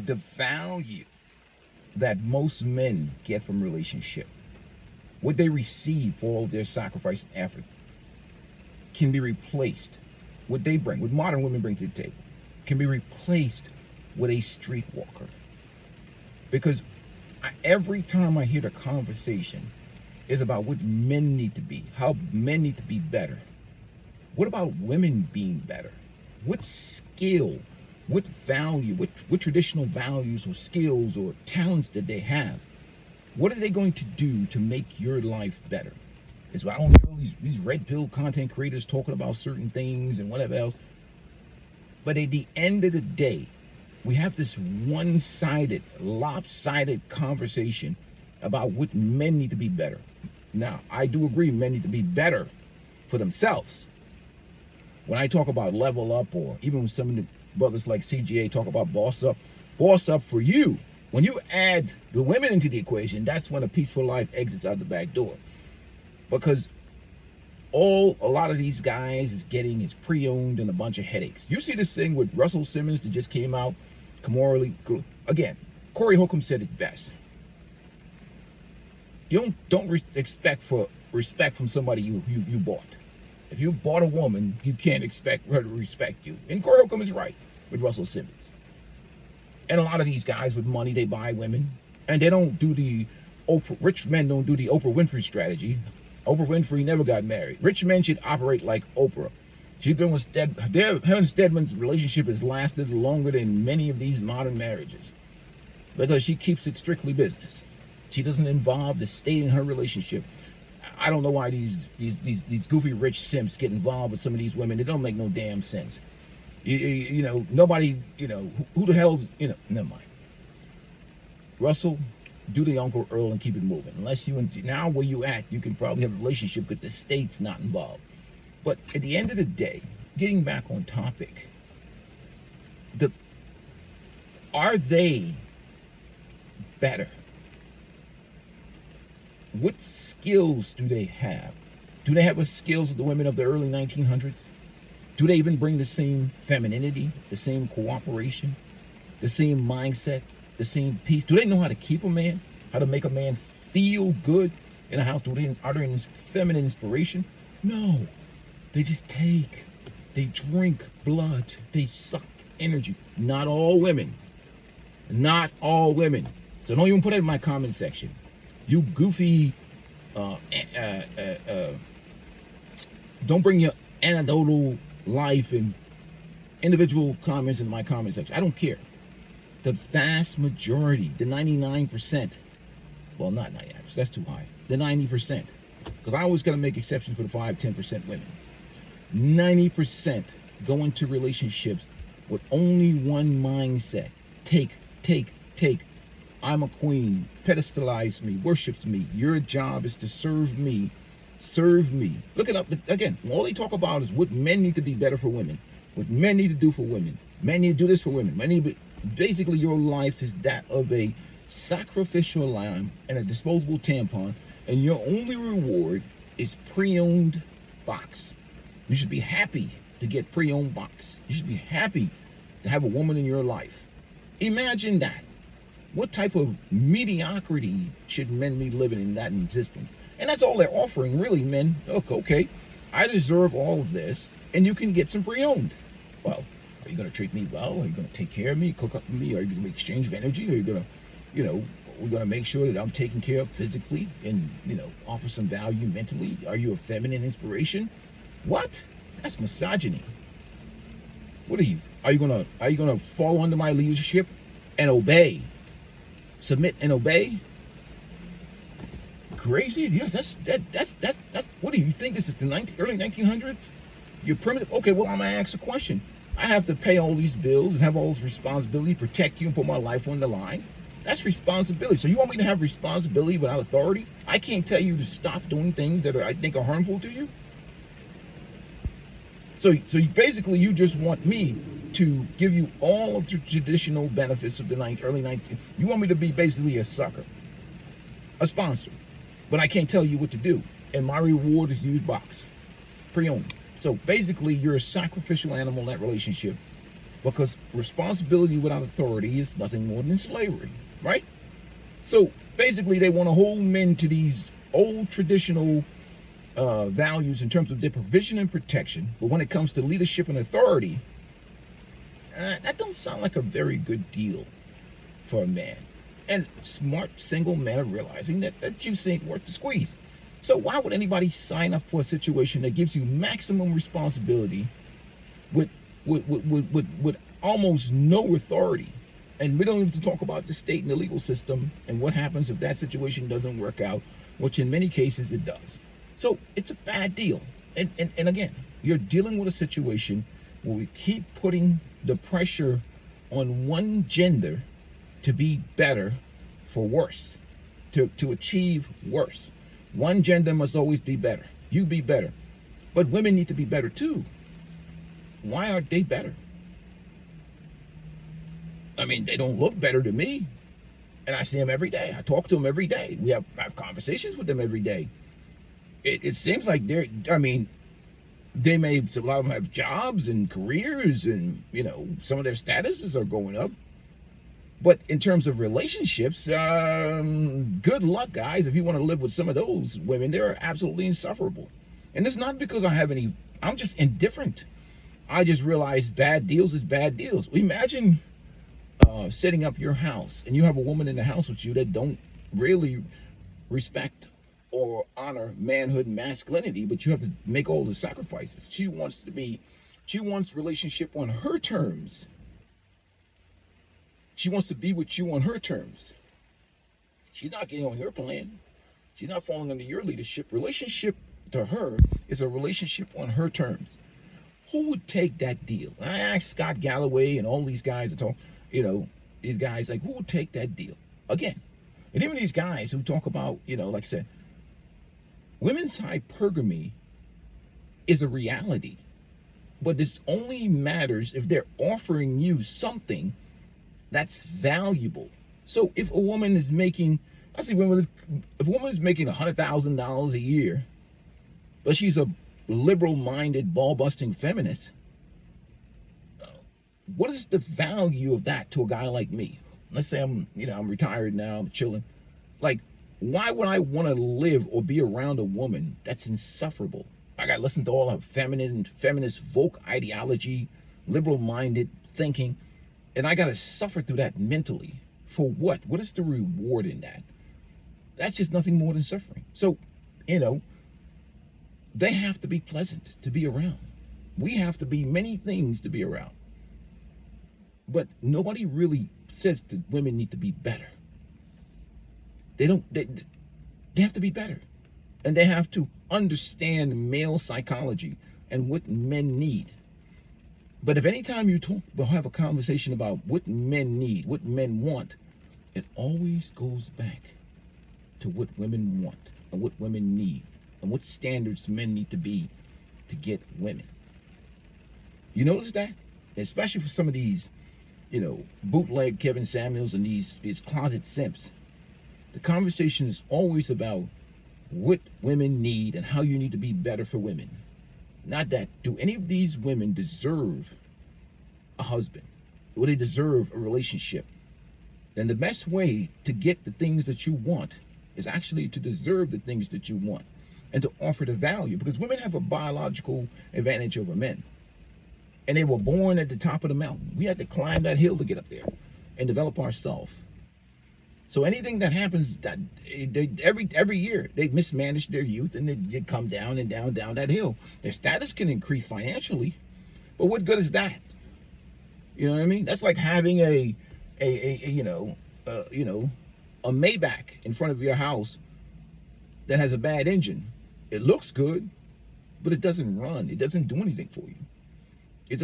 the value that most men get from relationship, what they receive for all their sacrifice and effort, can be replaced. What they bring, what modern women bring to the table, can be replaced with a streetwalker. Because every time I hear the conversation is about what men need to be, how men need to be better. What about women being better? What skill, what value, what traditional values or skills or talents that they have? What are they going to do to make your life better? It's why I don't hear all these red pill content creators talking about certain things and whatever else. But at the end of the day, we have this one-sided, lopsided conversation about what men need to be better. Now, I do agree men need to be better for themselves. When I talk about level up, or even when some of the brothers like CGA talk about boss up for you. When you add the women into the equation, that's when a peaceful life exits out the back door. Because all a lot of these guys is getting is pre-owned and a bunch of headaches. You see this thing with Russell Simmons that just came out, again, Corey Holcomb said it best. You don't expect for respect from somebody you bought. If you bought a woman, you can't expect her to respect you. And Corey Holcomb is right with Russell Simmons. And a lot of these guys with money, they buy women, and they don't do the rich men don't do the Oprah Winfrey strategy. Oprah Winfrey never got married. Rich men should operate like Oprah. She's been with her and Stedman's relationship has lasted longer than many of these modern marriages because she keeps it strictly business. She doesn't involve the state in her relationship. I don't know why these goofy rich simps get involved with some of these women. It don't make no damn sense. You know, nobody, you know, who the hell's, you know, never mind. Russell, do the Uncle Earl and keep it moving. Unless now where you at, you can probably have a relationship because the state's not involved. But at the end of the day, getting back on topic, are they better? What skills do they have? Do they have the skills of the women of the early 1900s? Do they even bring the same femininity, the same cooperation, the same mindset, the same peace? Do they know how to keep a man? How to make a man feel good in a house? Are they feminine inspiration? No. They just take. They drink blood. They suck energy. Not all women. Not all women. So don't even put it in my comment section. You goofy, don't bring your anecdotal life and individual comments in my comment section. I don't care. The vast majority, the 99%, well, not 99%, that's too high, the 90%, because I always got to make exceptions for the 5-10% women. 90% go into relationships with only one mindset. Take. I'm a queen. Pedestalize me. Worships me. Your job is to serve me. Serve me. Look it up. Again, all they talk about is what men need to be better for women. What men need to do for women. Men need to do this for women. Basically, your life is that of a sacrificial lamb and a disposable tampon, and your only reward is pre-owned box. You should be happy to get pre-owned box. You should be happy to have a woman in your life. Imagine that. What type of mediocrity should men be living in that existence? And that's all they're offering, really, men. Look, okay, I deserve all of this, and you can get some pre-owned. Well, are you going to treat me well? Are you going to take care of me, cook up for me? Are you going to exchange of energy? Are you going to, you know, we're going to make sure that I'm taken care of physically and, you know, offer some value mentally? Are you a feminine inspiration? What? That's misogyny. What are you? Are you gonna fall under my leadership and obey? Submit and obey? Crazy? Yes, that's what do you think this is the early 1900s? You're primitive? Okay, well, I'm gonna ask a question. I have to pay all these bills and have all this responsibility, protect you and put my life on the line. That's responsibility. So you want me to have responsibility without authority? I can't tell you to stop doing things that I think are harmful to you. So basically, you just want me to give you all of the traditional benefits of the early 1900s. You want me to be basically a sucker, a sponsor, but I can't tell you what to do. And my reward is used box, pre-owned. So basically, you're a sacrificial animal in that relationship. because responsibility without authority is nothing more than slavery, right? So basically, they want to hold men to these old traditional values in terms of their provision and protection, but when it comes to leadership and authority, that don't sound like a very good deal for a man. And smart single men are realizing that that juice ain't worth the squeeze. So why would anybody sign up for a situation that gives you maximum responsibility with with almost no authority? And we don't even have to talk about the state and the legal system and what happens if that situation doesn't work out, which in many cases it does. So it's a bad deal. And again, you're dealing with a situation where we keep putting the pressure on one gender to be better for worse, to achieve worse. One gender must always be better. You be better. But women need to be better too. Why aren't they better? I mean, they don't look better to me. And I see them every day. I talk to them every day. I have conversations with them every day. It seems like I mean, a lot of them have jobs and careers, and, some of their statuses are going up. But in terms of relationships, good luck, guys. If you want to live with some of those women, they're absolutely insufferable. And it's not because I'm just indifferent. I just realized bad deals is bad deals. Imagine setting up your house, and you have a woman in the house with you that don't really respect or honor manhood and masculinity, but you have to make all the sacrifices. She wants relationship on her terms. She wants to be with you on her terms. She's not getting on your plan. She's not falling under your leadership. Relationship to her is a relationship on her terms. Who would take that deal? I asked Scott Galloway and all these guys that talk, these guys, like, who would take that deal? Again, and even these guys who talk about, like I said, women's hypergamy is a reality. But this only matters if they're offering you something that's valuable. So if a woman is making, if a woman is making $100,000 a year, but she's a liberal-minded, ball-busting feminist, what is the value of that to a guy like me? Let's say I'm retired now, I'm chilling. Like, why would I want to live or be around a woman that's insufferable? I got to listen to all her feminist woke ideology, liberal-minded thinking, and I got to suffer through that mentally. For what? What is the reward in that? That's just nothing more than suffering. So, they have to be pleasant to be around. We have to be many things to be around. But nobody really says that women need to be better. They have to be better. And they have to understand male psychology and what men need. But if any time you have a conversation about what men need, what men want, it always goes back to what women want and what women need and what standards men need to be to get women. You notice that? Especially for some of these, bootleg Kevin Samuels and these closet simps. The conversation is always about what women need and how you need to be better for women. Not that, do any of these women deserve a husband? Do they deserve a relationship? Then the best way to get the things that you want is actually to deserve the things that you want and to offer the value, because women have a biological advantage over men. And they were born at the top of the mountain. We had to climb that hill to get up there and develop ourselves. So anything that happens, that every year they mismanage their youth and they come down and down that hill. Their status can increase financially, but what good is that? You know what I mean? That's like having a Maybach in front of your house that has a bad engine. It looks good, but it doesn't run. It doesn't do anything for you. It's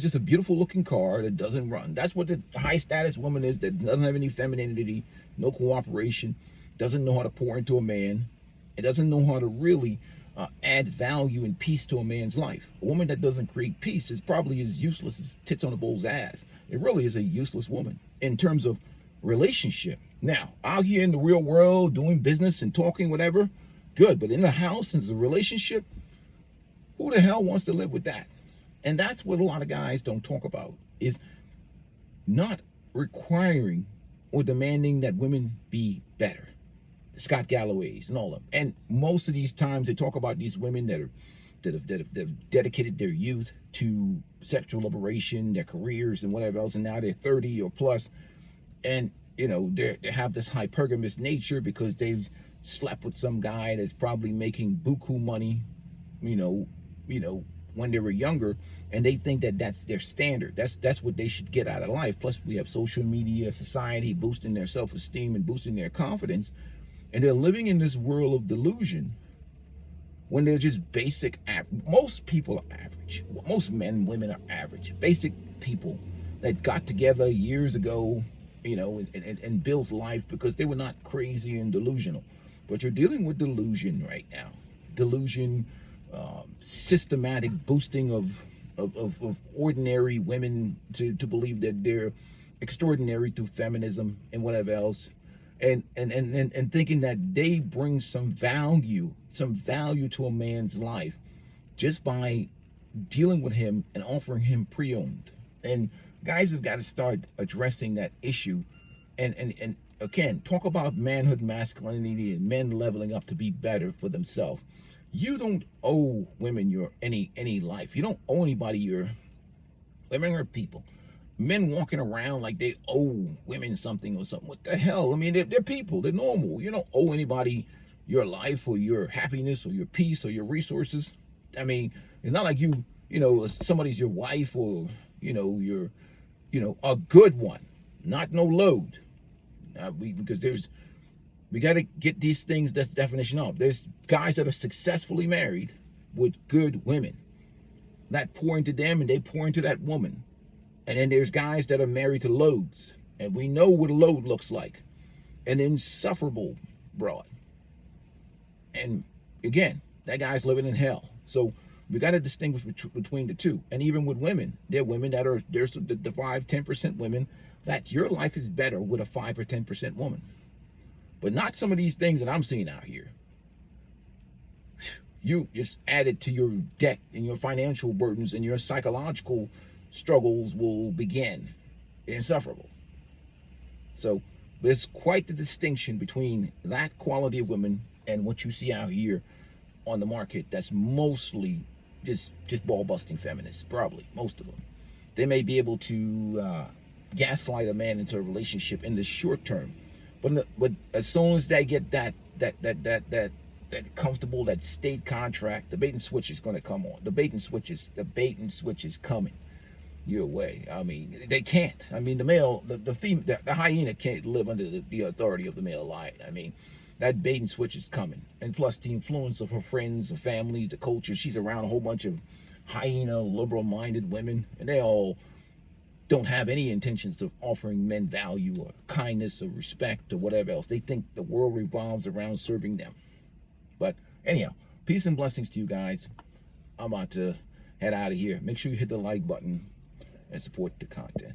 just a beautiful looking car that doesn't run. That's what the high status woman is, that doesn't have any femininity, no cooperation, doesn't know how to pour into a man. It doesn't know how to really add value and peace to a man's life. A woman that doesn't create peace is probably as useless as tits on a bull's ass. It really is a useless woman in terms of relationship. Now, out here in the real world, doing business and talking, whatever, good. But in the house, as a relationship, who the hell wants to live with that? And that's what a lot of guys don't talk about, is not requiring or demanding that women be better. The Scott Galloways and all of them. And most of these times they talk about these women that have dedicated their youth to sexual liberation, their careers and whatever else, and now they're 30 or plus, and they have this hypergamous nature because they've slept with some guy that's probably making buku money, when they were younger, and they think that that's their standard. That's what they should get out of life. Plus, we have social media, society boosting their self-esteem and boosting their confidence, and they're living in this world of delusion when they're just basic. Most people are average. Most men and women are average. Basic people that got together years ago, and built life because they were not crazy and delusional. But you're dealing with delusion right now. Delusion, systematic boosting of ordinary women to believe that they're extraordinary through feminism and whatever else, and thinking that they bring some value to a man's life just by dealing with him and offering him pre-owned. And guys have got to start addressing that issue, and again, talk about manhood, masculinity, and men leveling up to be better for themselves. You don't owe women any life. You don't owe anybody your. Women are people. Men walking around like they owe women something or something. What the hell? I mean, they're people. They're normal. You don't owe anybody your life or your happiness or your peace or your resources. I mean, it's not like somebody's your wife or you're a good one, not no load. Because we got to get these things, that's the definition of. There's guys that are successfully married with good women that pour into them and they pour into that woman. And then there's guys that are married to loads, and we know what a load looks like. An insufferable broad. And again, that guy's living in hell. So we got to distinguish between the two. And even with women, there are women that are, there's the 5-10% women that your life is better with a 5 or 10% woman. But not some of these things that I'm seeing out here. You just add it to your debt and your financial burdens, and your psychological struggles will begin. Insufferable. So there's quite the distinction between that quality of women and what you see out here on the market that's mostly just ball busting feminists. Probably most of them. They may be able to gaslight a man into a relationship in the short term, but as soon as they get that comfortable, that state contract, the bait and switch is going to come on. The bait and switch is coming your way. I mean, they can't. I mean, the hyena can't live under the authority of the male lion. I mean, that bait and switch is coming. And plus the influence of her friends, the families, the culture. She's around a whole bunch of hyena, liberal-minded women, and they all don't have any intentions of offering men value or kindness or respect or whatever else. They think the world revolves around serving them. But anyhow, peace and blessings to you guys. I'm about to head out of here. Make sure you hit the like button and support the content.